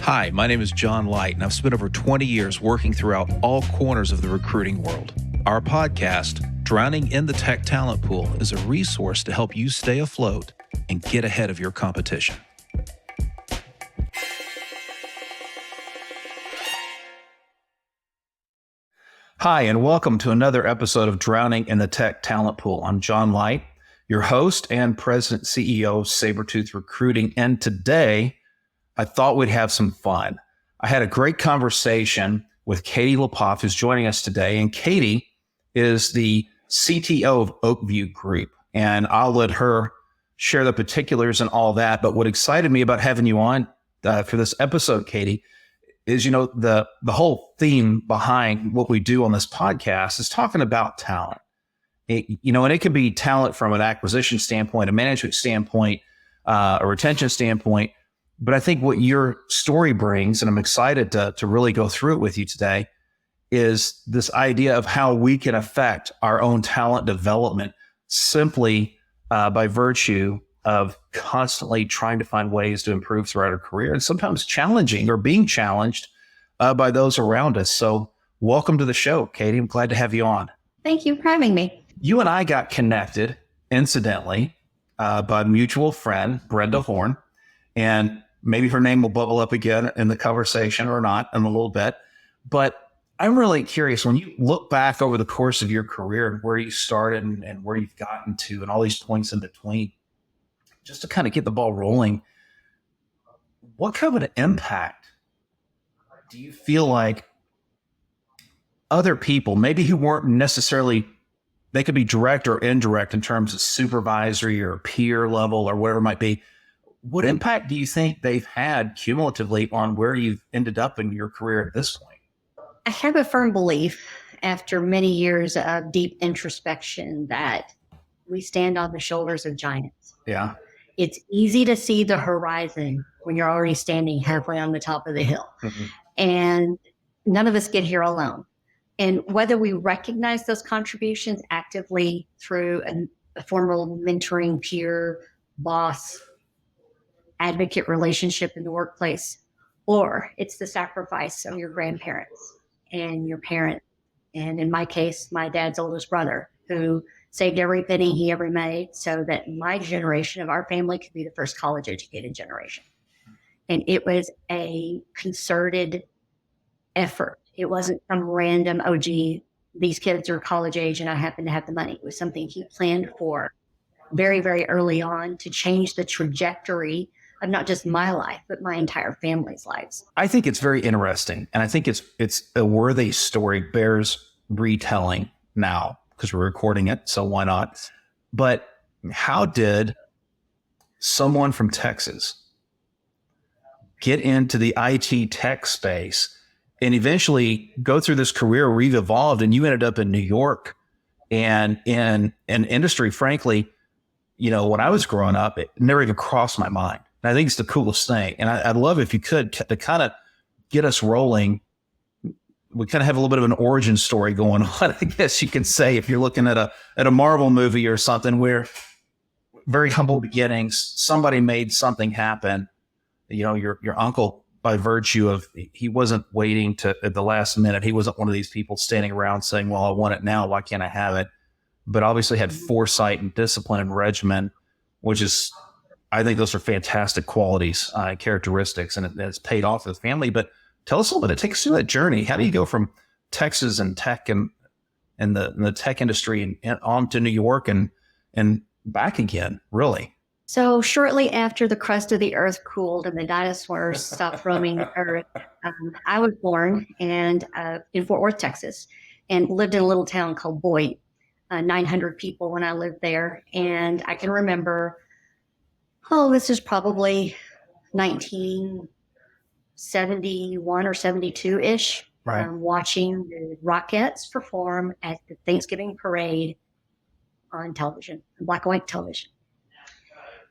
Hi, my name is John Light, and I've spent over 20 years working throughout all corners of the recruiting world. Our podcast, Drowning in the Tech Talent Pool, is a resource to help you stay afloat and get ahead of your competition. Hi, and welcome to another episode of Drowning in the Tech Talent Pool. I'm John Light, your host and president CEO of Sabretooth Recruiting, and today I thought we'd have some fun. I had a great conversation with Katee LaPoff, who's joining us today. And Katee is the CTO of Oakview Group. And I'll let her share the particulars and all that. But what excited me about having you on for this episode, Katee, is, the whole theme behind what we do on this podcast is talking about talent. And it can be talent from an acquisition standpoint, a management standpoint, a retention standpoint. But I think what your story brings, and I'm excited to really go through it with you today, is this idea of how we can affect our own talent development simply by virtue of constantly trying to find ways to improve throughout our career, and sometimes challenging or being challenged by those around us. So welcome to the show, Katee. I'm glad to have you on. Thank you for having me. You and I got connected, incidentally, by a mutual friend, Brenda Horn. And maybe her name will bubble up again in the conversation or not in a little bit. But I'm really curious, when you look back over the course of your career and where you started and where you've gotten to and all these points in between, just to kind of get the ball rolling, what kind of an impact do you feel like other people, maybe who weren't necessarily, they could be direct or indirect in terms of supervisory or peer level or whatever it might be, what impact do you think they've had cumulatively on where you've ended up in your career at this point? I have a firm belief after many years of deep introspection that we stand on the shoulders of giants. Yeah. It's easy to see the horizon when you're already standing halfway on the top of the hill. Mm-hmm. And none of us get here alone. And whether we recognize those contributions actively through a formal mentoring, peer, boss, advocate relationship in the workplace, or it's the sacrifice of your grandparents and your parents. And in my case, my dad's oldest brother, who saved every penny he ever made so that my generation of our family could be the first college educated generation. And it was a concerted effort. It wasn't some random, oh, gee, these kids are college age and I happen to have the money. It was something he planned for very, very early on to change the trajectory of not just my life, but my entire family's lives. I think it's very interesting. And I think it's a worthy story, bears retelling now because we're recording it. So why not? But how did someone from Texas get into the IT tech space and eventually go through this career where you've evolved and you ended up in New York and in an industry, frankly, when I was growing up, it never even crossed my mind. And I think it's the coolest thing. And I'd love if you could to kind of get us rolling. We kind of have a little bit of an origin story going on, I guess you could say, if you're looking at a Marvel movie or something where very humble beginnings, somebody made something happen. Your uncle, by virtue of, he wasn't waiting to at the last minute. He wasn't one of these people standing around saying, well, I want it now. Why can't I have it? But obviously had foresight and discipline and regimen, which is, I think those are fantastic qualities and characteristics, and it's paid off for the family. But tell us a little bit, take us through that journey. How do you go from Texas and tech and the tech industry and on to New York and back again, really? So shortly after the crust of the earth cooled and the dinosaurs stopped roaming the earth, I was born in Fort Worth, Texas, and lived in a little town called Boyd. 900 people when I lived there. And I can remember, this is probably 1971 or 72-ish, right. Watching the Rockettes perform at the Thanksgiving parade on television, black and white television.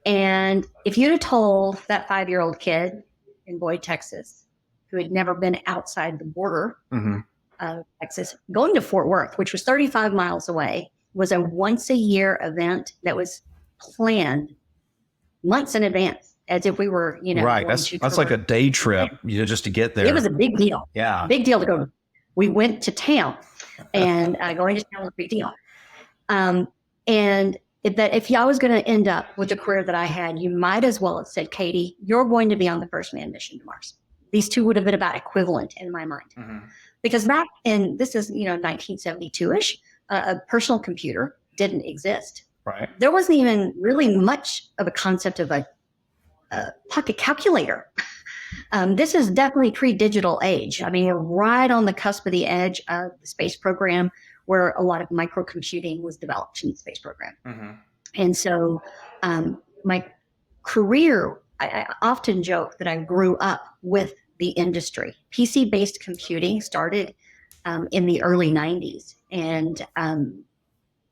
And if you'd have told that 5-year-old kid in Boyd, Texas, who had never been outside the border of Texas, going to Fort Worth, which was 35 miles away, was a once a year event that was planned months in advance. as if we were, Right. going That's like a day trip, just to get there. It was a big deal. Yeah. Big deal to go. We went to town, and going to town was a big deal. And if I was going to end up with the career that I had, you might as well have said, Katee, you're going to be on the first manned mission to Mars. These two would have been about equivalent in my mind. Because back in, this is, 1972-ish, a personal computer didn't exist. Right. There wasn't even really much of a concept of a pocket calculator. This is definitely pre-digital age. I mean, we're right on the cusp of the edge of the space program, where a lot of microcomputing was developed in the space program. And so my career, I often joke that I grew up with the industry. PC-based computing started in the early 90s, and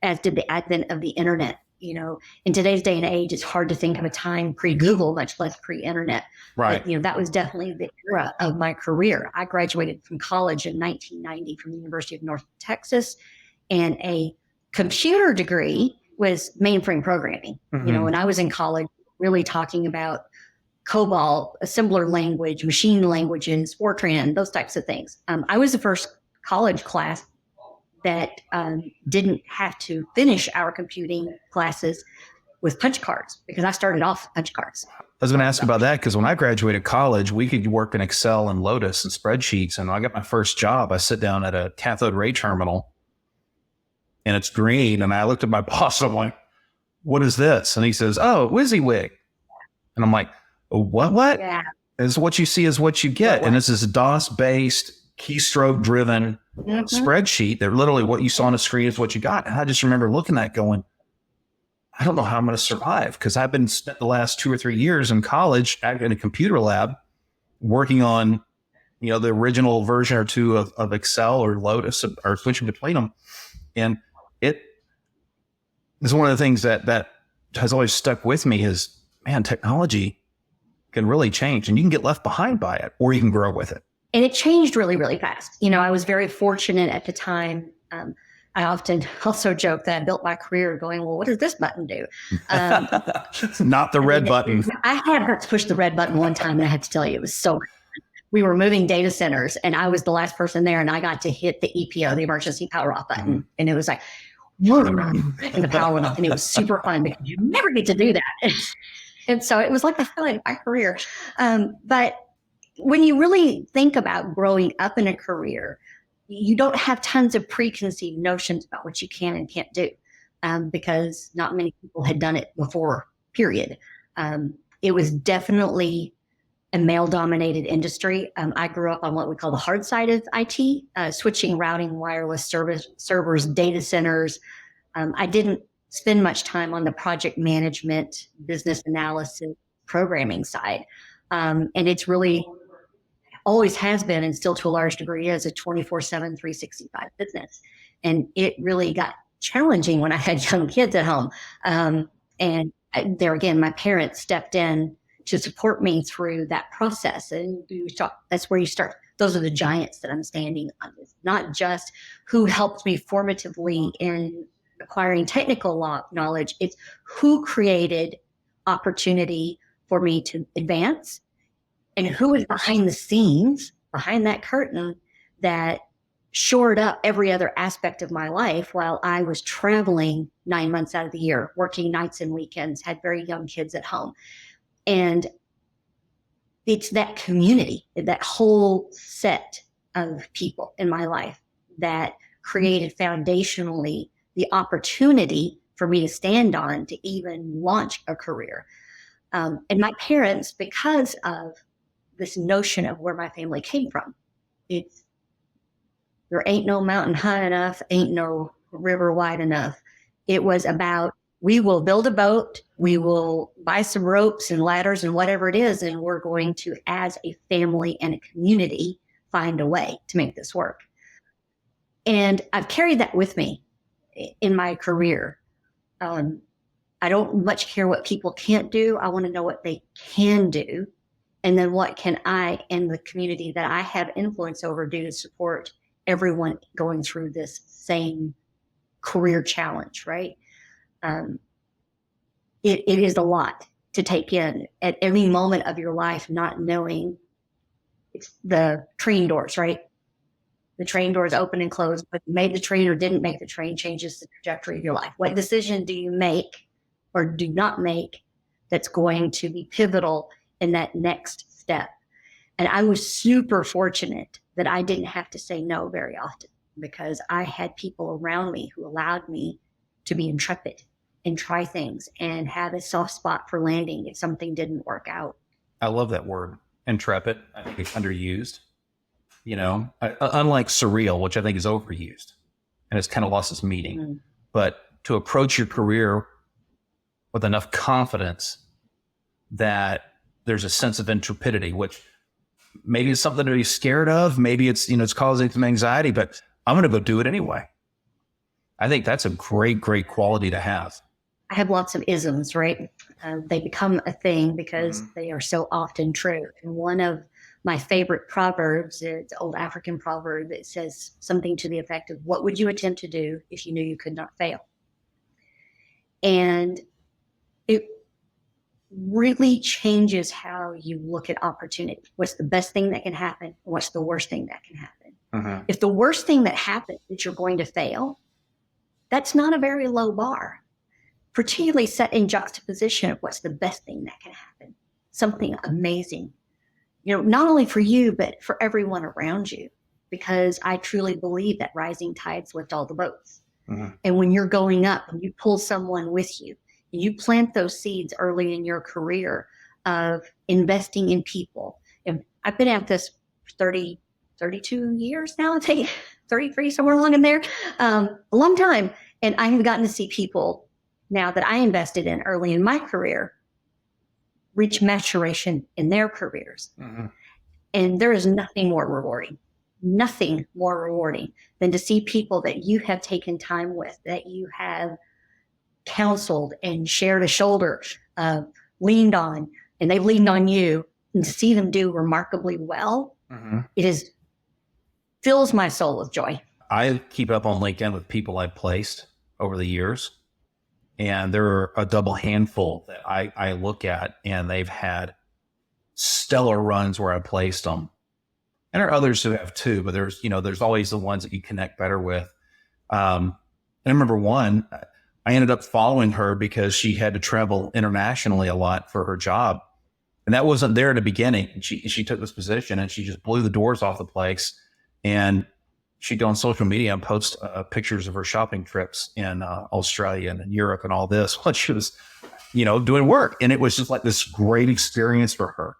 as did the advent of the internet. In today's day and age, it's hard to think of a time pre-Google, much less pre-internet. Right. But, that was definitely the era of my career. I graduated from college in 1990 from the University of North Texas, and a computer degree was mainframe programming. When I was in college, really talking about COBOL, assembler language, machine languages, Fortran, those types of things. I was the first college class that didn't have to finish our computing classes with punch cards, because I started off with punch cards. I was going to ask about that, because when I graduated college, we could work in Excel and Lotus and spreadsheets. And when I got my first job, I sit down at a cathode ray terminal, and it's green. And I looked at my boss, and I'm like, what is this? And he says, oh, WYSIWYG. And I'm like, what? Yeah. Is what you see is what you get. And this is DOS-based, keystroke-driven spreadsheet that literally what you saw on the screen is what you got. And I just remember looking at it going, I don't know how I'm going to survive, because I've been spent the last 2 or 3 years in college in a computer lab working on, the original version or two of Excel or Lotus, or switching between them. And it is one of the things that has always stuck with me is, man, technology can really change, and you can get left behind by it, or you can grow with it. And it changed really, really fast. I was very fortunate at the time. I often also joke that I built my career going, well, what does this button do? Not the red button. I had to push the red button one time, and I had to tell you, it was so, we were moving data centers, and I was the last person there, and I got to hit the EPO, the emergency power off button. And it was like, and the power went off, and it was super fun, because you never get to do that. And so it was like the highlight of my career. But when you really think about growing up in a career, you don't have tons of preconceived notions about what you can and can't do, because not many people had done it before, period. It was definitely a male-dominated industry. I grew up on what we call the hard side of IT, switching, routing, wireless servers, data centers. I didn't spend much time on the project management, business analysis, programming side. And it's really always has been, and still to a large degree is, a 24/7, 365 business. And it really got challenging when I had young kids at home. And there again, my parents stepped in to support me through that process. And that's where you start. Those are the giants that I'm standing on. It's not just who helped me formatively in acquiring technical knowledge. It's who created opportunity for me to advance, and who was behind the scenes, behind that curtain, that shored up every other aspect of my life while I was traveling 9 months out of the year, working nights and weekends, had very young kids at home. And it's that community, that whole set of people in my life that created foundationally the opportunity for me to stand on to even launch a career. And my parents, because of this notion of where my family came from, it's, there ain't no mountain high enough, ain't no river wide enough. It was about, we will build a boat, we will buy some ropes and ladders and whatever it is, and we're going to, as a family and a community, find a way to make this work. And I've carried that with me in my career. I don't much care what people can't do. I want to know what they can do. And then what can I and the community that I have influence over do to support everyone going through this same career challenge, right? It is a lot. to take in at every moment of your life, not knowing it's the train doors, right? The train doors open and close, but made the train or didn't make the train changes the trajectory of your life. What decision do you make or do not make that's going to be pivotal in that next step? And I was super fortunate that I didn't have to say no very often, because I had people around me who allowed me to be intrepid and try things and have a soft spot for landing if something didn't work out. I love that word, intrepid. I think it's underused. Unlike surreal, which I think is overused and it's kind of lost its meaning. Mm-hmm. But to approach your career with enough confidence that there's a sense of intrepidity, which maybe it's something to be scared of. Maybe it's, it's causing some anxiety, but I'm going to go do it anyway. I think that's a great, great quality to have. I have lots of isms, right? They become a thing because they are so often true. And one of my favorite proverbs, it's an old African proverb that says something to the effect of, what would you attempt to do if you knew you could not fail? And it really changes how you look at opportunity. What's the best thing that can happen? What's the worst thing that can happen? Uh-huh. If the worst thing that happens is you're going to fail, that's not a very low bar, particularly set in juxtaposition of what's the best thing that can happen. Something amazing, not only for you, but for everyone around you, because I truly believe that rising tides lift all the boats. Uh-huh. And when you're going up and you pull someone with you, and you plant those seeds early in your career of investing in people. And I've been at this 32 years now, I think 33, somewhere along in there, a long time. And I have gotten to see people now that I invested in early in my career reach maturation in their careers. Mm-hmm. And there is nothing more rewarding than to see people that you have taken time with, that you have counseled and shared a shoulder, leaned on, and they leaned on you, and to see them do remarkably well, it fills my soul with joy. I keep up on LinkedIn with people I've placed over the years, and there are a double handful that I look at, and they've had stellar runs where I placed them. And there are others who have too, but there's always the ones that you connect better with. And I remember one, I ended up following her because she had to travel internationally a lot for her job. And that wasn't there at the beginning. She took this position and she just blew the doors off the place. And she'd go on social media and post pictures of her shopping trips in Australia and in Europe and all this while she was, doing work. And it was just like this great experience for her.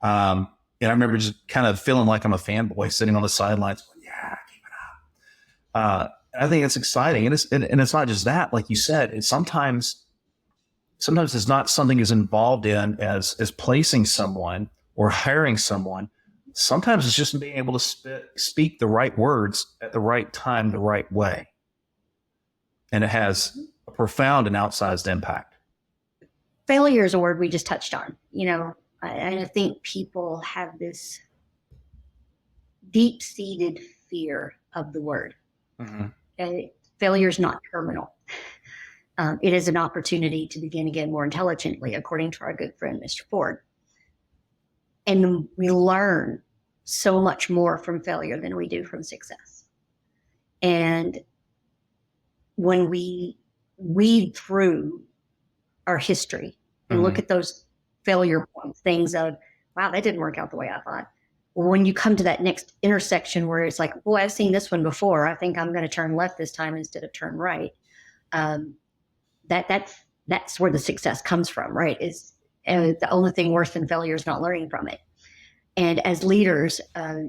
And I remember just kind of feeling like I'm a fanboy sitting on the sidelines. Yeah, keep it up. I think it's exciting. And it's not just that, like you said, it's sometimes it's not something as involved in as placing someone or hiring someone. Sometimes it's just being able to speak the right words at the right time, the right way. And it has a profound and outsized impact. Failure is a word we just touched on. I think people have this deep-seated fear of the word. Mm-hmm. Failure is not terminal. It is an opportunity to begin again more intelligently, according to our good friend, Mr. Ford. And we learn so much more from failure than we do from success. And when we weed through our history and look at those failure points, things of, wow, that didn't work out the way I thought. Or when you come to that next intersection where it's like, boy, I've seen this one before. I think I'm going to turn left this time instead of turn right. That's where the success comes from, right? And the only thing worse than failure is not learning from it. And as leaders,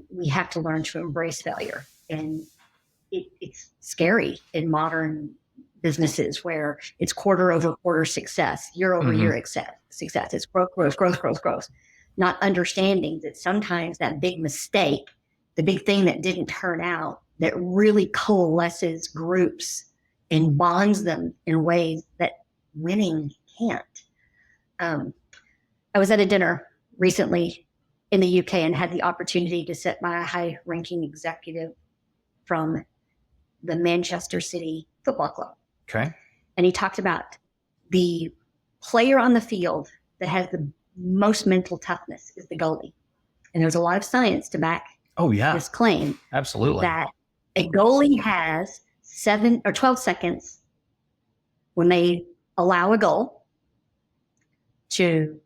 we have to learn to embrace failure. And it's scary in modern businesses where it's quarter over quarter success, year over year success. It's growth. Not understanding that sometimes that big mistake, the big thing that didn't turn out, that really coalesces groups and bonds them in ways that winning can't. I was at a dinner recently in the UK and had the opportunity to sit by a high-ranking executive from the Manchester City Football Club. Okay. And he talked about the player on the field that has the most mental toughness is the goalie. And there's a lot of science to back this claim. Absolutely. That a goalie has 7 or 12 seconds when they allow a goal to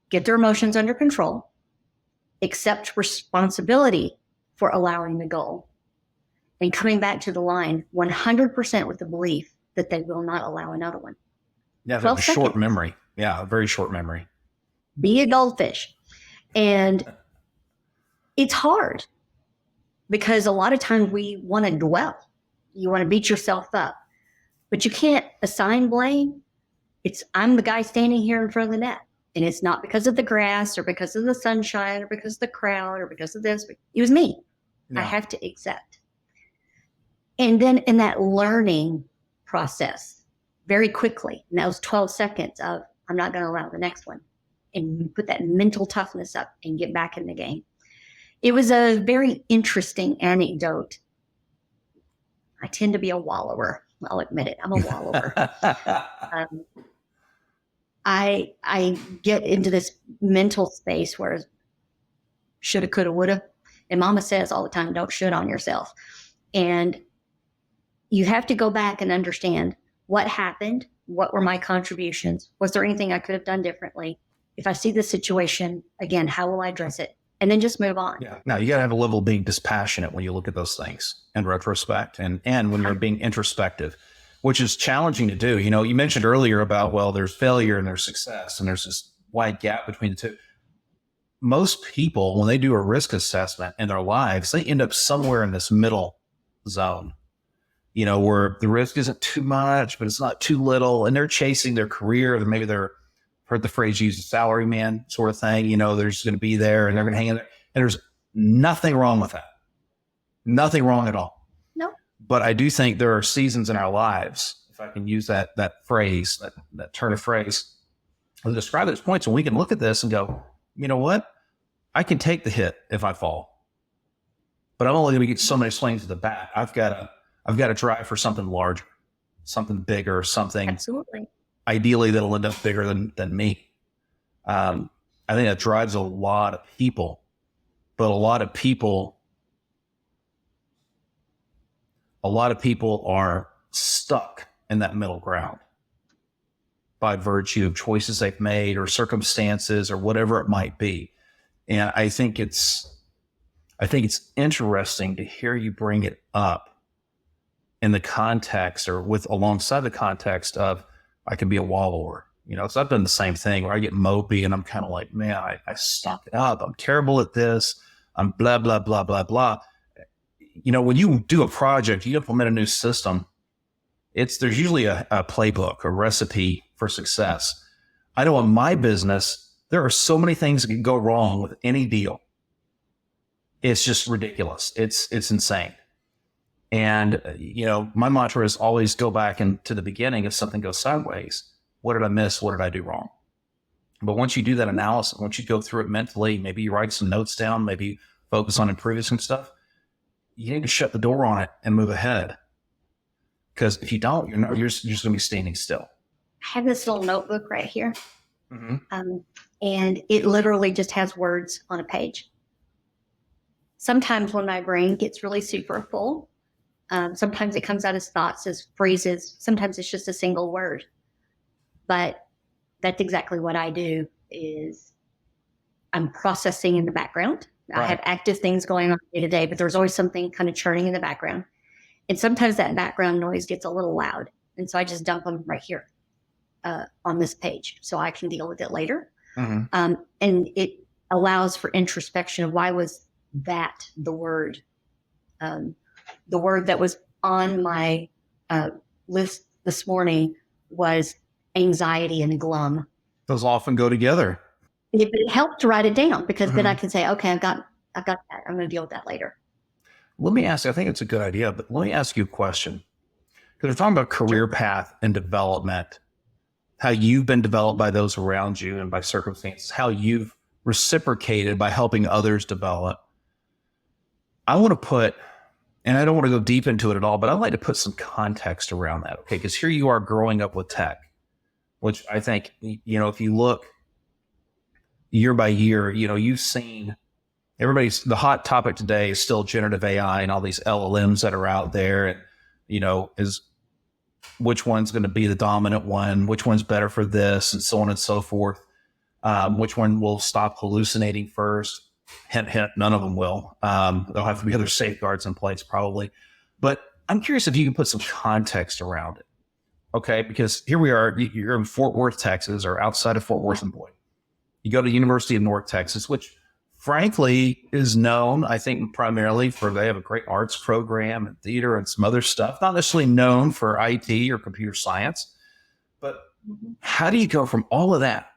get their emotions under control, accept responsibility for allowing the goal, and coming back to the line 100% with the belief that they will not allow another one. Yeah, a short memory. Yeah, a very short memory. Be a goldfish. And it's hard because a lot of times we want to dwell. You want to beat yourself up, but you can't assign blame. I'm the guy standing here in front of the net, and it's not because of the grass or because of the sunshine or because of the crowd or because of this. It was me. Yeah. I have to accept. And then in that learning process, very quickly, in those 12 seconds of, I'm not going to allow the next one, and you put that mental toughness up and get back in the game. It was a very interesting anecdote. I tend to be a wallower. I'll admit it. I'm a wallower. I get into this mental space where shoulda, coulda, woulda. And mama says all the time, don't should on yourself. And you have to go back and understand what happened. What were my contributions? Was there anything I could have done differently? If I see the situation again, how will I address it? And then just move on. Yeah. Now you got to have a level of being dispassionate when you look at those things in retrospect and when you're being introspective, which is challenging to do. You know, you mentioned earlier about, well, there's failure and there's success and there's this wide gap between the two. Most people, when they do a risk assessment in their lives, they end up somewhere in this middle zone, you know, where the risk isn't too much, but it's not too little. And they're chasing their career. Or maybe they're, heard the phrase used, salary man sort of thing. You know, they're just going to be there and they're going to hang in there. And there's nothing wrong with that. Nothing wrong at all. No. But I do think there are seasons in our lives, if I can use that phrase, that turn of phrase, to describe those points when we can look at this and go, you know what? I can take the hit if I fall, but I'm only going to get so many swings at the bat. I've got to drive for something larger, something bigger, something absolutely ideally that'll end up bigger than me. I think that drives a lot of people, but a lot of people are stuck in that middle ground by virtue of choices they've made or circumstances or whatever it might be. And I think it's interesting to hear you bring it up in the context or alongside the context of I can be a wallower, you know, so I've done the same thing where I get mopey and I'm kind of like, man, I suck it up. I'm terrible at this. I'm blah, blah, blah, blah, blah. You know, when you do a project, you implement a new system, there's usually a playbook, a recipe for success. I know in my business, there are so many things that can go wrong with any deal. It's just ridiculous. It's insane. And, you know, my mantra is always go back to the beginning. If something goes sideways, what did I miss? What did I do wrong? But once you do that analysis, once you go through it mentally, maybe you write some notes down, maybe focus on improving some stuff, you need to shut the door on it and move ahead. Because if you don't, you're just going to be standing still. I have this little notebook right here. Mm-hmm. And it literally just has words on a page. Sometimes when my brain gets really super full, sometimes it comes out as thoughts, as phrases. Sometimes it's just a single word. But that's exactly what I do is I'm processing in the background. Right. I have active things going on day to day, but there's always something kind of churning in the background. And sometimes that background noise gets a little loud. And so I just dump them right here on this page so I can deal with it later. Mm-hmm. And it allows for introspection of why was that the word that was on my list this morning was anxiety and glum. Those often go together. It helped to write it down because then I can say, okay, I've got that. I'm going to deal with that later. Let me ask you, I think it's a good idea, but let me ask you a question. Because we're talking about career path and development, how you've been developed by those around you and by circumstances, how you've reciprocated by helping others develop. I want to put, and I don't want to go deep into it at all, but I'd like to put some context around that, okay? Because here you are growing up with tech, which I think, if you look year by year, you've seen the hot topic today is still generative AI and all these LLMs that are out there. And, is which one's going to be the dominant one, which one's better for this, and so on and so forth. Which one will stop hallucinating first? Hint, hint, none of them will. There'll have to be other safeguards in place probably. But I'm curious if you can put some context around it. Okay, because here we are, you're in Fort Worth, Texas, or outside of Fort Worth and Boyd. You go to the University of North Texas, which frankly is known, I think, primarily for they have a great arts program and theater and some other stuff, not necessarily known for IT or computer science. But how do you go from all of that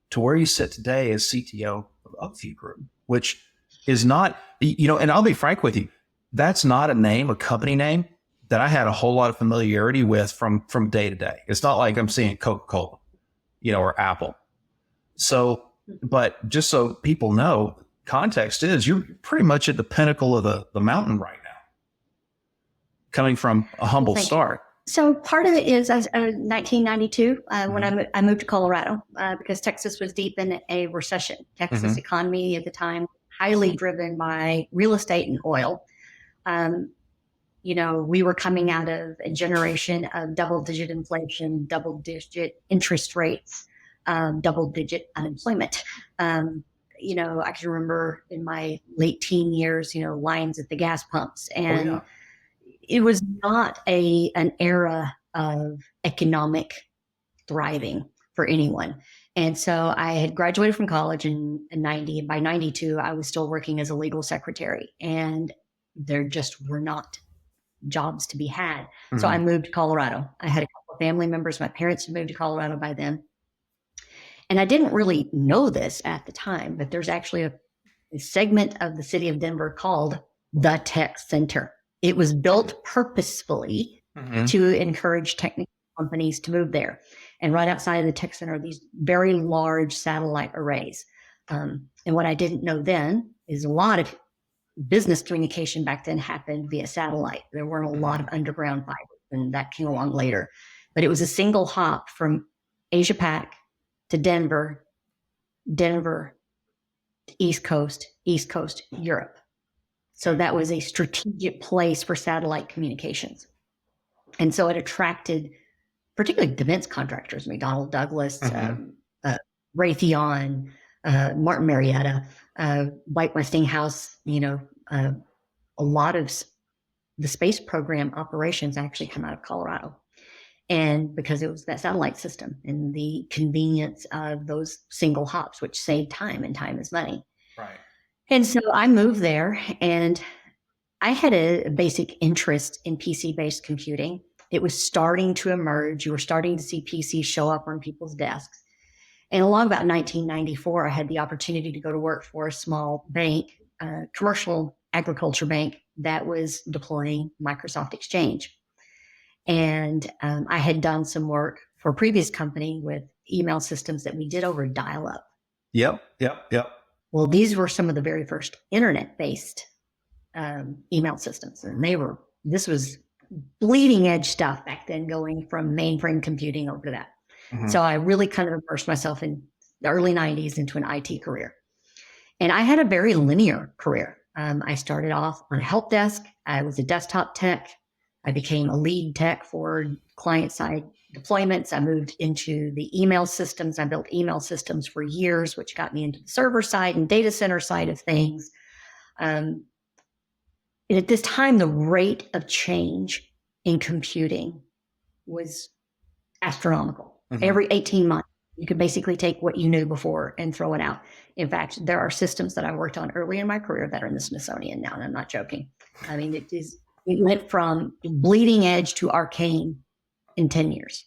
to where you sit today as CTO of Upview Group, which is not, and I'll be frank with you, that's not a company name that I had a whole lot of familiarity with from day to day. It's not like I'm seeing Coca-Cola, or Apple. So, but just so people know, context is you're pretty much at the pinnacle of the mountain right now, coming from a humble start. So part of it is 1992 when I moved to Colorado because Texas was deep in a recession. Texas economy at the time highly driven by real estate and oil. We were coming out of a generation of double-digit inflation, double-digit interest rates, double-digit unemployment. I can remember in my late teen years, lines at the gas pumps, and it was not an era of economic thriving for anyone. And so I had graduated from college in 90, and by 92, I was still working as a legal secretary, and there just were not jobs to be had. So I moved to Colorado. I had a couple of family members. My parents had moved to Colorado by then. And I didn't really know this at the time, but there's actually a segment of the city of Denver called the Tech Center. It was built purposefully to encourage technical companies to move there. And right outside of the Tech Center are these very large satellite arrays. And what I didn't know then is a lot of business communication back then happened via satellite. There weren't a lot of underground fiber, and that came along later. But it was a single hop from Asia Pac to Denver, East Coast, Europe. So that was a strategic place for satellite communications. And so it attracted particularly defense contractors, McDonnell Douglas, Raytheon, Martin Marietta, White Westinghouse, a lot of the space program operations actually come out of Colorado. And because it was that satellite system and the convenience of those single hops, which saved time, and time is money. Right. And so I moved there, and I had a basic interest in PC-based computing. It was starting to emerge. You were starting to see PCs show up on people's desks. And along about 1994, I had the opportunity to go to work for a small bank, commercial agriculture bank that was deploying Microsoft Exchange. And I had done some work for a previous company with email systems that we did over dial-up. Yep. Well, these were some of the very first internet-based email systems. And this was bleeding edge stuff back then, going from mainframe computing over to that. So I really kind of immersed myself in the early 90s into an IT career. And I had a very linear career. I started off on a help desk. I was a desktop tech. I became a lead tech for client-side deployments. I moved into the email systems. I built email systems for years, which got me into the server side and data center side of things. And at this time, the rate of change in computing was astronomical. Every 18 months, you could basically take what you knew before and throw it out. In fact, there are systems that I worked on early in my career that are in the Smithsonian now, and I'm not joking. I mean, it went from bleeding edge to arcane in 10 years.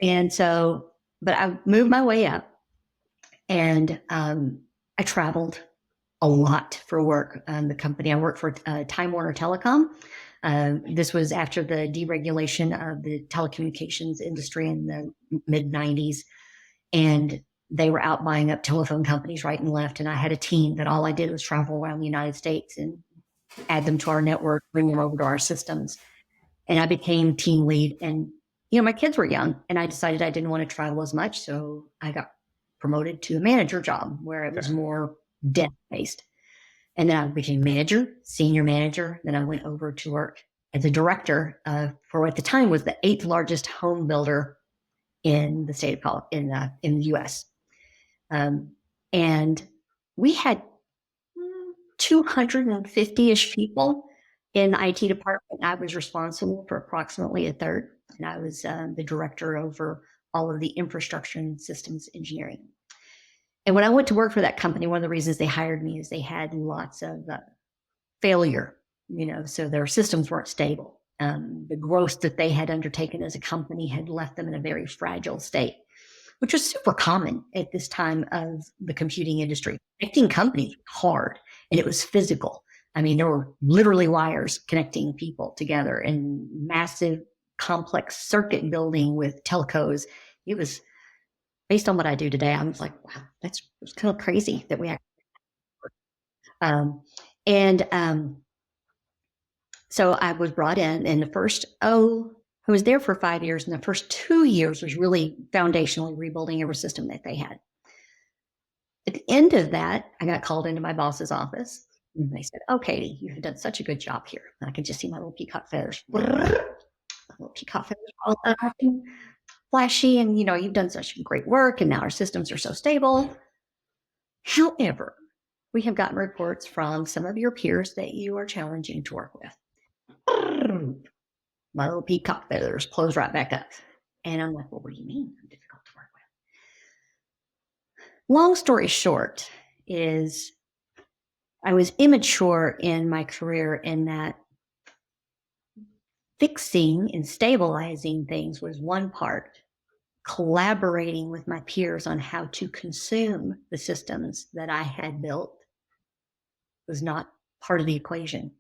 And so, but I moved my way up, and I traveled a lot for work. The company I worked for, Time Warner Telecom. This was after the deregulation of the telecommunications industry in the mid-90s. And they were out buying up telephone companies right and left. And I had a team that all I did was travel around the United States and add them to our network, bring them over to our systems. And I became team lead. And my kids were young, and I decided I didn't want to travel as much. So I got promoted to a manager job where it was more desk-based. And then I became manager, senior manager. Then I went over to work as a director for at the time was the 8th largest home builder in the state of in the U.S. And we had 250-ish people in the IT department. I was responsible for approximately a third, and I was the director over all of the infrastructure and systems engineering. And when I went to work for that company, one of the reasons they hired me is they had lots of failure, so their systems weren't stable. The growth that they had undertaken as a company had left them in a very fragile state, which was super common at this time of the computing industry. Connecting companies was hard, and it was physical. I mean, there were literally wires connecting people together and massive, complex circuit building with telcos. It was, based on what I do today, I was like, wow, that's kind of crazy that we actually. So I was brought in, and I was there for 5 years, and the first 2 years was really foundationally rebuilding every system that they had. At the end of that, I got called into my boss's office, and they said, "Oh, Katee, you have done such a good job here." And I could just see my little peacock feathers. My little peacock feathers all up and flashy, and you've done such great work, and now our systems are so stable. However, we have gotten reports from some of your peers that you are challenging to work with. My little peacock feathers close right back up. And I'm like, well, what do you mean I'm difficult to work with? Long story short is I was immature in my career in that fixing and stabilizing things was one part. Collaborating with my peers on how to consume the systems that I had built was not part of the equation.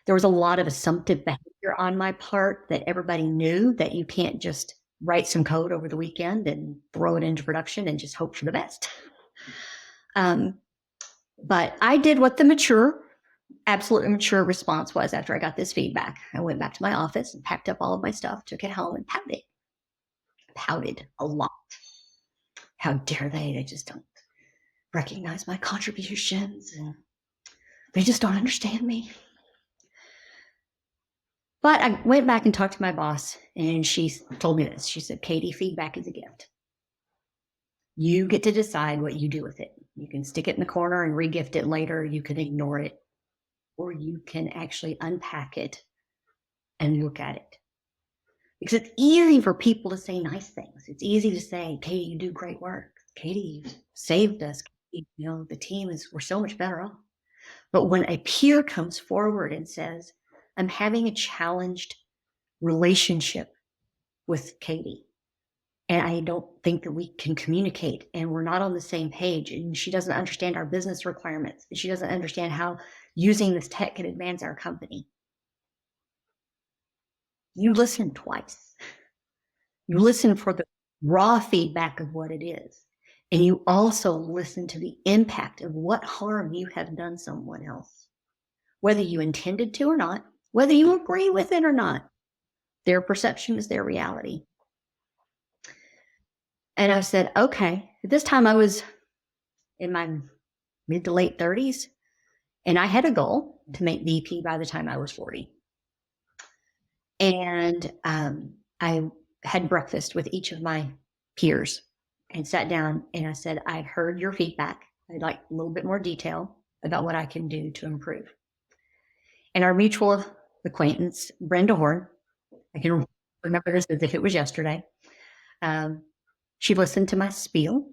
There was a lot of assumptive behavior on my part that everybody knew that you can't just write some code over the weekend and throw it into production and just hope for the best. But I did what the absolutely mature response was after I got this feedback. I went back to my office and packed up all of my stuff, took it home, and pouted. Pouted a lot. How dare they? They just don't recognize my contributions, and they just don't understand me. But I went back and talked to my boss, and she told me this. She said, "Katee, feedback is a gift. You get to decide what you do with it. You can stick it in the corner and re-gift it later. You can ignore it, or you can actually unpack it and look at it." Because it's easy for people to say nice things. It's easy to say, "Katee, you do great work. Katee, you've saved us. The team we're so much better off." But when a peer comes forward and says, "I'm having a challenged relationship with Katee, and I don't think that we can communicate, and we're not on the same page, and she doesn't understand our business requirements, and she doesn't understand how using this tech can advance our company," you listen twice. You listen for the raw feedback of what it is, and you also listen to the impact of what harm you have done someone else, whether you intended to or not, whether you agree with it or not. Their perception is their reality. And I said, okay. At this time, I was in my mid to late 30s, and I had a goal to make VP by the time I was 40. And I had breakfast with each of my peers and sat down, and I said, "I've heard your feedback. I'd like a little bit more detail about what I can do to improve." And our mutual acquaintance, Brenda Horn, I can remember this as if it was yesterday. She listened to my spiel,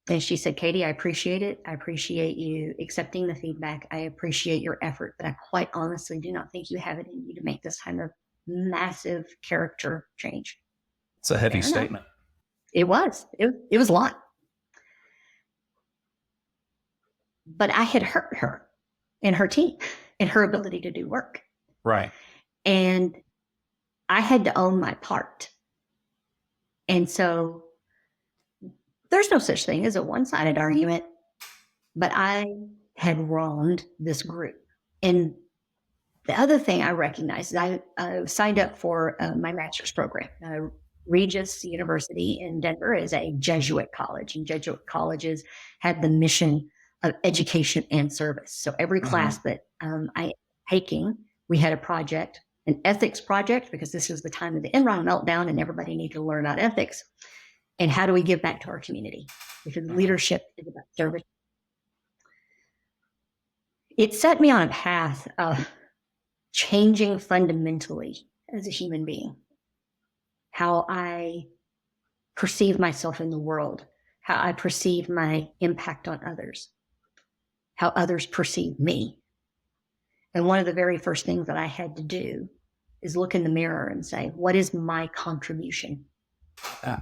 and she said, "Katee, I appreciate it. I appreciate you accepting the feedback. I appreciate your effort, but I quite honestly do not think you have it in you to make this kind of massive character change." It's a heavy statement. It was. It was a lot. But I had hurt her and her team and her ability to do work. Right. And I had to own my part. And so there's no such thing as a one-sided argument, but I had wronged this group. And The other thing I recognized is I signed up for my master's program. Regis University in Denver is a Jesuit college, and Jesuit colleges had the mission of education and service. So every class that I taking, we had a project, an ethics project, because this was the time of the Enron meltdown and everybody needed to learn about ethics. And how do we give back to our community? Because leadership is about service. It set me on a path of changing fundamentally as a human being, how I perceive myself in the world, how I perceive my impact on others, how others perceive me. And one of the very first things that I had to do is look in the mirror and say, what is my contribution?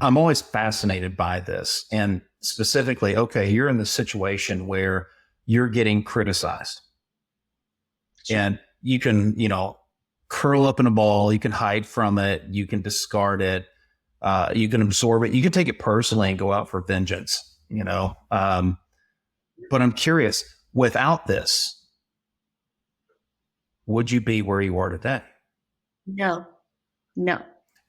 I'm always fascinated by this. And specifically, okay, you're in this situation where you're getting criticized. Sure. And you can, curl up in a ball, you can hide from it, you can discard it, you can absorb it, you can take it personally and go out for vengeance, But I'm curious, without this, would you be where you are today? No.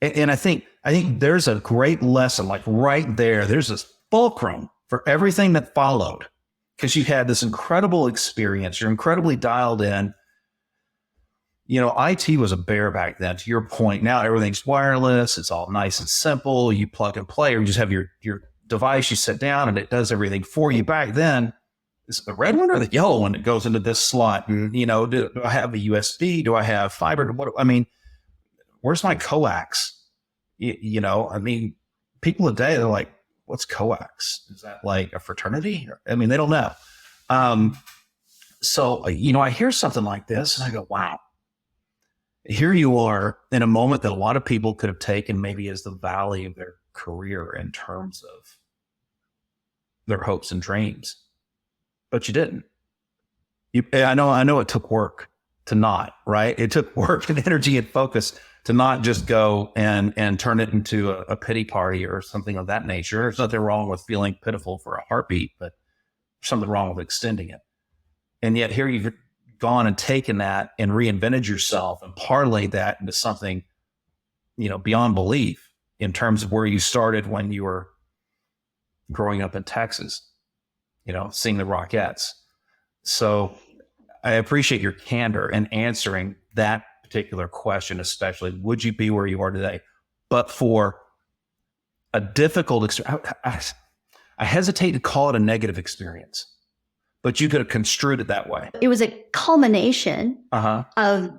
And I think there's a great lesson, like right there, there's this fulcrum for everything that followed, because you had this incredible experience. You're incredibly dialed in. IT was a bear back then, to your point. Now everything's wireless. It's all nice and simple. You plug and play, or you just have your device, you sit down and it does everything for you. Back then, is it the red one or the yellow one that goes into this slot? And, do I have a USB? Do I have fiber? Where's my coax? People today, they're like, what's coax? Is that like a fraternity? They don't know. So, I hear something like this and I go, wow, here you are in a moment that a lot of people could have taken maybe as the valley of their career in terms of their hopes and dreams, but you didn't. I know it took work to not, right? It took work and energy and focus to not just go and turn it into a pity party or something of that nature. There's nothing wrong with feeling pitiful for a heartbeat, but there's something wrong with extending it. And yet here you've gone and taken that and reinvented yourself and parlayed that into something, beyond belief in terms of where you started when you were growing up in Texas, seeing the Rockettes. So I appreciate your candor in answering that particular question, especially, would you be where you are today? But for a difficult experience, I hesitate to call it a negative experience, but you could have construed it that way. It was a culmination of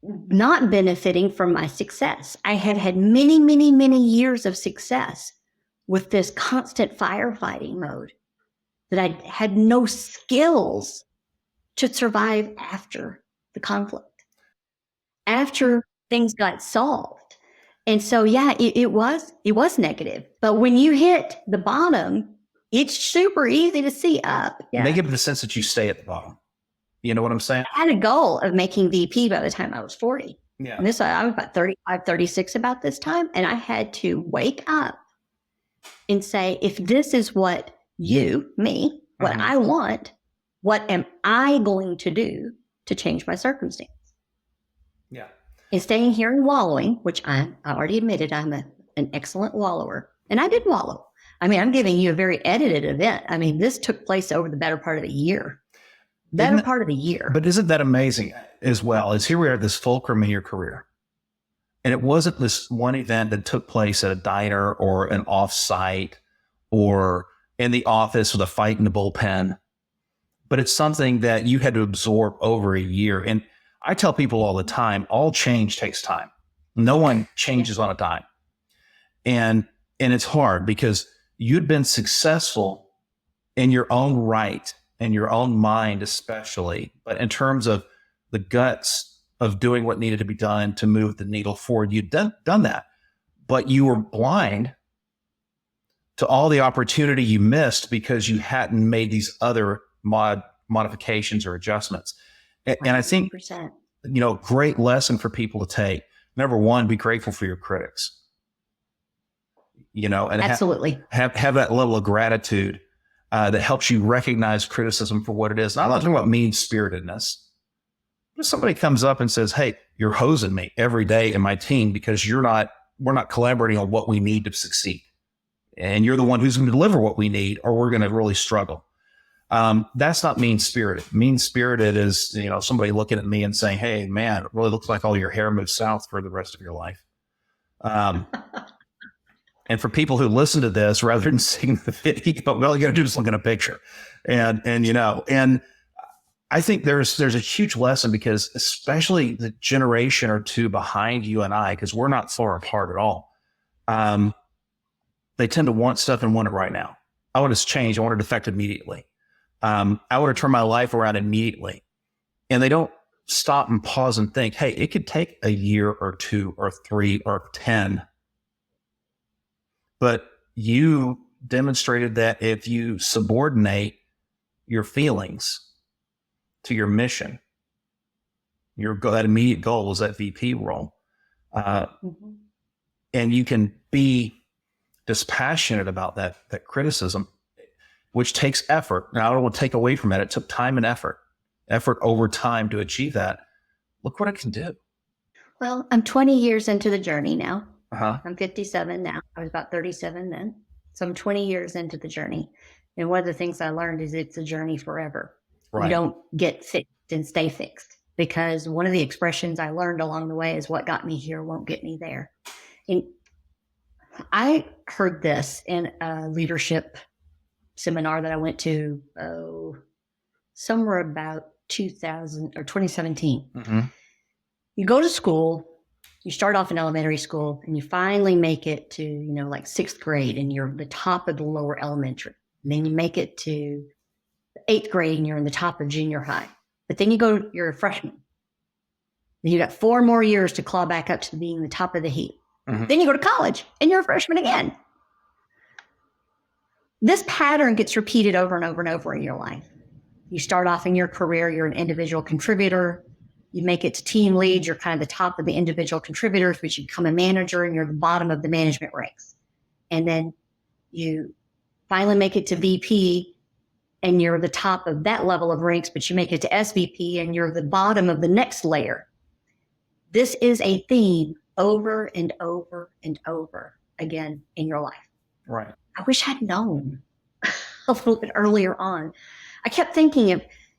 not benefiting from my success. I had had many, many, many years of success with this constant firefighting mode that I had no skills to survive after the conflict, after things got solved. And so, yeah, it was negative. But when you hit the bottom, it's super easy to see up. Yeah. They give it the sense that you stay at the bottom. You know what I'm saying? I had a goal of making VP by the time I was 40. Yeah. And I was about 35, 36 about this time. And I had to wake up and say, if this is what what I want, what am I going to do to change my circumstance? Yeah. And staying here and wallowing, which I already admitted I'm an excellent wallower. And I did wallow. I'm giving you a very edited event. This took place over the better part of a year. But isn't that amazing as well? As here we are at this fulcrum in your career. And it wasn't this one event that took place at a diner or an offsite or in the office with a fight in the bullpen. But it's something that you had to absorb over a year. And I tell people all the time, all change takes time. No one changes on a dime. And it's hard because you'd been successful in your own right, in your own mind especially, but in terms of the guts of doing what needed to be done to move the needle forward, you'd done that, but you were blind to all the opportunity you missed because you hadn't made these other modifications or adjustments. And I think, great lesson for people to take. Number one, be grateful for your critics. And absolutely have that level of gratitude that helps you recognize criticism for what it is. And I'm not talking about mean-spiritedness. I'm If somebody comes up and says, hey, you're hosing me every day in my team because we're not collaborating on what we need to succeed. And you're the one who's going to deliver what we need, or we're going to really struggle. That's not mean-spirited. Mean-spirited is, somebody looking at me and saying, hey, man, it really looks like all your hair moves south for the rest of your life. And for people who listen to this, rather than seeing the video, well, you got to do is look at a picture. And I think there's a huge lesson, because especially the generation or two behind you and I, because we're not far apart at all. They tend to want stuff and want it right now. I want it to change. I want it to affect immediately. I want to turn my life around immediately. And they don't stop and pause and think, hey, it could take a year or 2 or 3 or 10. But you demonstrated that if you subordinate your feelings to your mission, that immediate goal is that VP role. And you can be dispassionate about that criticism, which takes effort. Now, I don't want to take away from it. It took time and effort over time to achieve that. Look what it can do. Well, I'm 20 years into the journey now. Uh-huh. I'm 57 now. I was about 37 then. So I'm 20 years into the journey. And one of the things I learned is it's a journey forever. Right. You don't get fixed and stay fixed, because one of the expressions I learned along the way is what got me here won't get me there. And I heard this in a leadership seminar that I went to somewhere about 2017. Mm-hmm. You go to school, you start off in elementary school, and you finally make it to, like 6th grade, and you're the top of the lower elementary. And then you make it to 8th grade, and you're in the top of junior high. But then you're a freshman. Then you got 4 more years to claw back up to being the top of the heap. Mm-hmm. Then you go to college, and you're a freshman again. This pattern gets repeated over and over and over in your life. You start off in your career, you're an individual contributor. You make it to team lead, you're kind of the top of the individual contributors, but you become a manager and you're the bottom of the management ranks. And then you finally make it to VP and you're the top of that level of ranks, but you make it to SVP and you're the bottom of the next layer. This is a theme over and over and over again in your life. Right. I wish I'd known a little bit earlier on. I kept thinking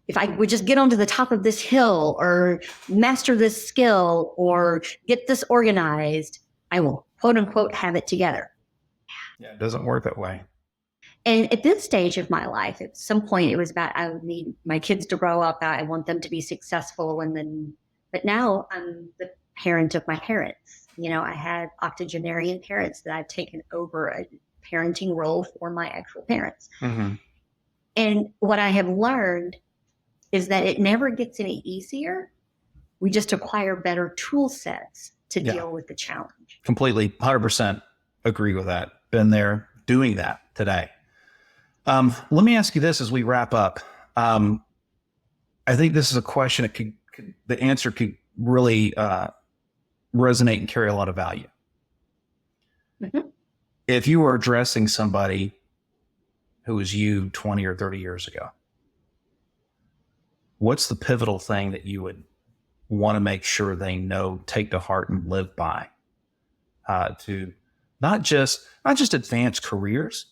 if I would just get onto the top of this hill or master this skill or get this organized, I will, quote unquote, have it together. Yeah, it doesn't work that way. And at this stage of my life, at some point it was about, I would need my kids to grow up. I want them to be successful. But now I'm the parent of my parents. I had octogenarian parents that I've taken over a parenting role for my actual parents. Mm-hmm. And what I have learned is that it never gets any easier. We just acquire better tool sets to deal with the challenge. Completely, 100% agree with that. Been there doing that today. Let me ask you this as we wrap up. I think this is a question that the answer could really resonate and carry a lot of value. Mm-hmm. If you were addressing somebody who was you 20 or 30 years ago, what's the pivotal thing that you would want to make sure they know, take to heart, and live by to not just advance careers,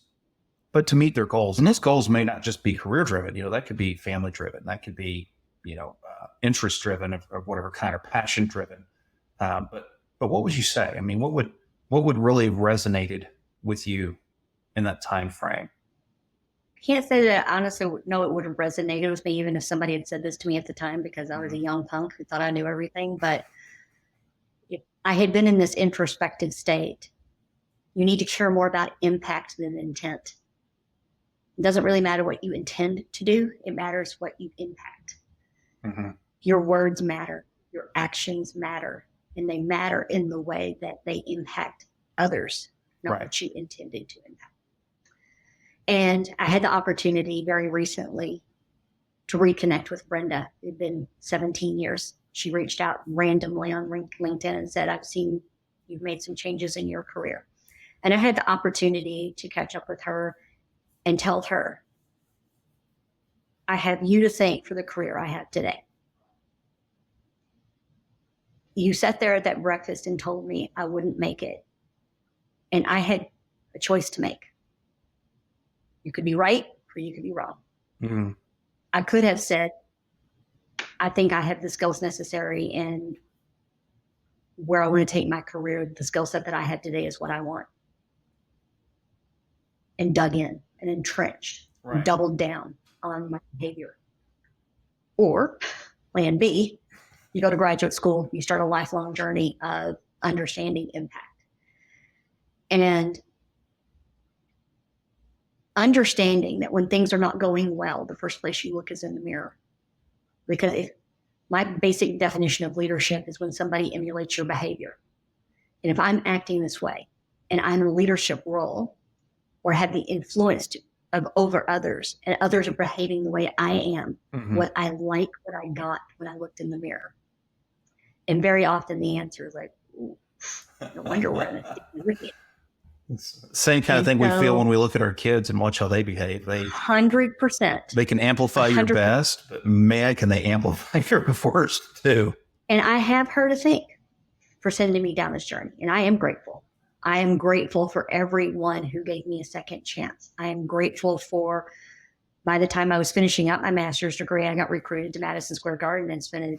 but to meet their goals? And those goals may not just be career driven. That could be family driven. That could be, interest driven or whatever kind of passion driven. But what would you say? I mean, what would really have resonated with you in that time frame? I can't say that I honestly know it would have resonated with me, even if somebody had said this to me at the time, because I was a young punk who thought I knew everything. But I had been in this introspective state. You need to care more about impact than intent. It doesn't really matter what you intend to do. It matters what you impact. Mm-hmm. Your words matter. Your actions matter. And they matter in the way that they impact others, not what you intended to impact. And I had the opportunity very recently to reconnect with Brenda. It had been 17 years. She reached out randomly on LinkedIn and said, I've seen you've made some changes in your career. And I had the opportunity to catch up with her and tell her, I have you to thank for the career I have today. you sat there at that breakfast and told me I wouldn't make it. And I had a choice to make. You could be right or you could be wrong. Mm-hmm. I could have said, I think I have the skills necessary, and where I want to take my career, the skill set that I have today is what I want. And dug in and entrenched, right, and doubled down on my behavior. Or plan B, you go to graduate school, you start a lifelong journey of understanding impact. And understanding that when things are not going well, the first place you look is in the mirror. Because my basic definition of leadership is when somebody emulates your behavior. And if I'm acting this way and I'm in a leadership role or have the influence over others, and others are behaving the way I am, mm-hmm, what I got when I looked in the mirror. And very often the answer is like, ooh, no wonder we're in a sticky wicket. Same kind of thing we feel when we look at our kids and watch how they behave. 100%. They can amplify 100%. Your best, but man, can they amplify your worst too. And I have her to thank for sending me down this journey. And I am grateful. I am grateful for everyone who gave me a second chance. I am grateful for, by the time I was finishing up my master's degree, I got recruited to Madison Square Garden and spent an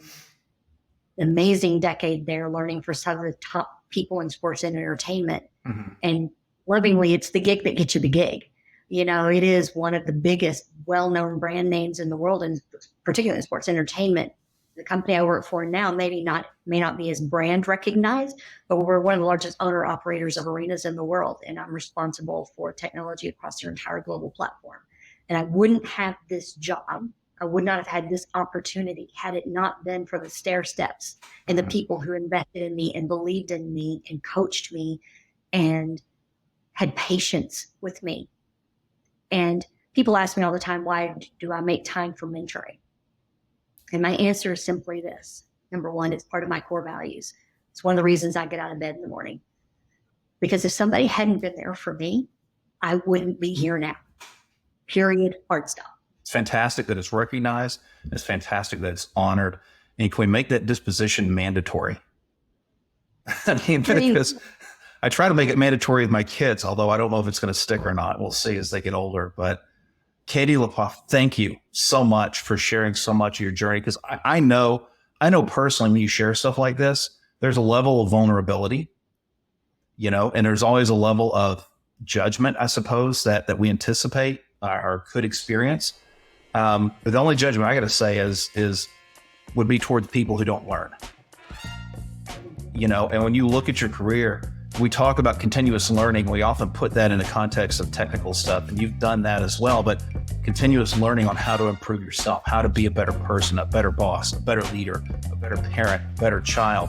amazing decade there learning for some of the top people in sports and entertainment. Mm-hmm. And lovingly, it's the gig that gets you the gig. You know, it is one of the biggest well-known brand names in the world, and particularly in sports entertainment. The company I work for now may not be as brand recognized, but we're one of the largest owner operators of arenas in the world. And I'm responsible for technology across their entire global platform. And I wouldn't have this job. I would not have had this opportunity had it not been for the stair steps and the people who invested in me and believed in me and coached me and had patience with me. And people ask me all the time, why do I make time for mentoring? And my answer is simply this. Number one, it's part of my core values. It's one of the reasons I get out of bed in the morning. Because if somebody hadn't been there for me, I wouldn't be here now. Period. Hard stop. It's fantastic that it's recognized. It's fantastic that it's honored. And can we make that disposition mandatory? I mean, because I try to make it mandatory with my kids, although I don't know if it's going to stick or not. We'll see as they get older. But Katee LaPoff, thank you so much for sharing so much of your journey. Because I know personally when you share stuff like this, there's a level of vulnerability, and there's always a level of judgment, I suppose, that we anticipate or could experience. But the only judgment I got to say would be towards people who don't learn. And when you look at your career, we talk about continuous learning. We often put that in the context of technical stuff, and you've done that as well. But continuous learning on how to improve yourself, how to be a better person, a better boss, a better leader, a better parent, a better child.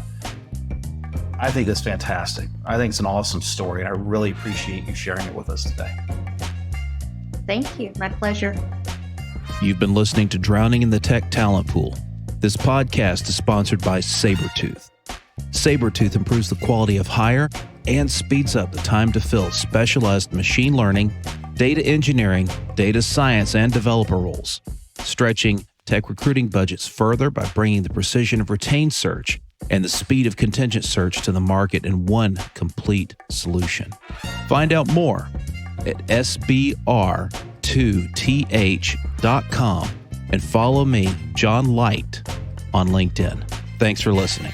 I think that's fantastic. I think it's an awesome story, and I really appreciate you sharing it with us today. Thank you. My pleasure. You've been listening to Drowning in the Tech Talent Pool. This podcast is sponsored by Sabretooth. Sabretooth improves the quality of hire and speeds up the time to fill specialized machine learning, data engineering, data science, and developer roles, stretching tech recruiting budgets further by bringing the precision of retained search and the speed of contingent search to the market in one complete solution. Find out more at sbr2th.com and follow me, John Light, on LinkedIn. Thanks for listening.